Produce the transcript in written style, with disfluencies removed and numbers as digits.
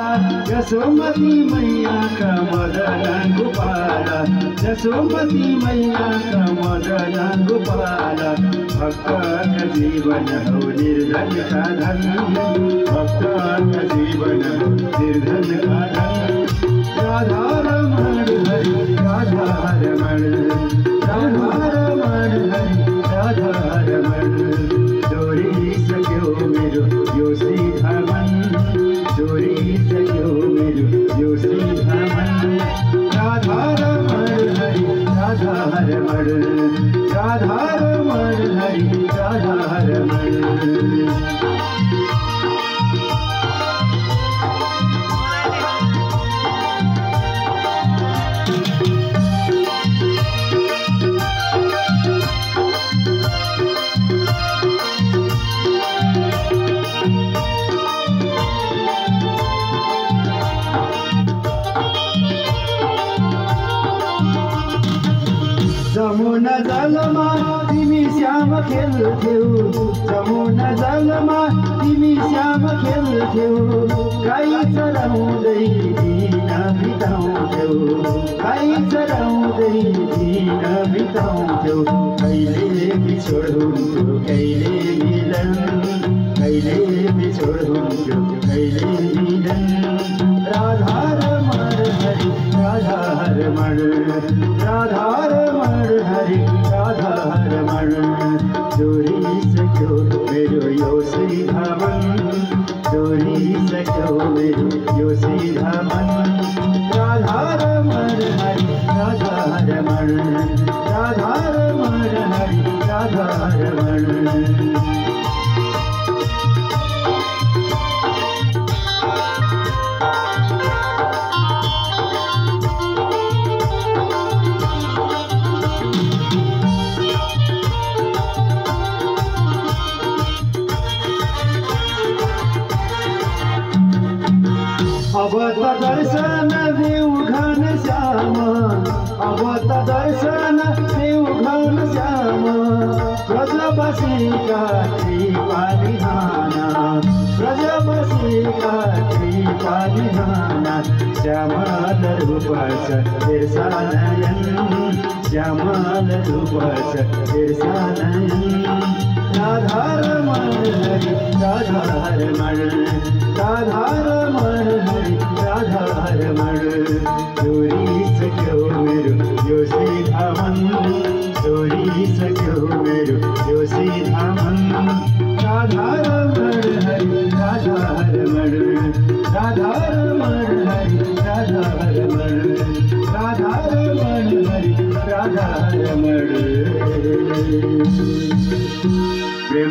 यशोमती मैया का मदन गोपाल, यशोमती मैया का मदन गोपाल। भक्त का जीवन हो निर्धन का धन, भक्त का जीवन हो निर्धन का धन। राधा रमण हरि राधा रमण, राधा रमण हरि राधा रमण। चोरी सक्यो मेरो यो सीधा मन, चोरी सक्यो मेरो यो सीधा मन। राधा रमण हरि राधा रमण, राधा रमण हरि राधा रमण। जमुना जलमा तिमी श्याम खेल्थ्यौ, जमुना जलमा तिमी श्याम खेल्थ्यौ। गाई चराउँदै दिन बिताउँथ्यौ, गाई चराउँदै दिन बिताउँथ्यौ। कहिले बिछोड हुन्थ्यो कहिले मिलन, कहिले बिछोड हुन्थ्यो कहिले मिलन। राधा रमण हरि राधा रमण, राधा रमण हरि राधा रमण। चोरी सक्यो मेरो यो सीधा मन, चोरी सक्यो मेरो यो सीधा मन। राधा रमण हरि राधा रमण, राधा रमण हरि राधा रमण। अब त दर्शन देऊ घन श्याम, अब त दर्शन देऊ घन श्याम। ब्रजवासीका कृपा निधाना, ब्रजवासीका कृपा निधाना। श्यामल रूप छ तेर्सा नयन, श्यामल रूप छ तेर्सा नयन। राधा रमण हरि राधा रमण, राधा रमण हरि राधा रमण। चोरी सक्यो मेरो यो सीधा मन, चोरी सक्यो मेरो यो सीधा मन। राधा रमण हरि राधा रमण, राधा रमण हरि राधा रमण, राधा रमण हरि राधा रमण। प्रेम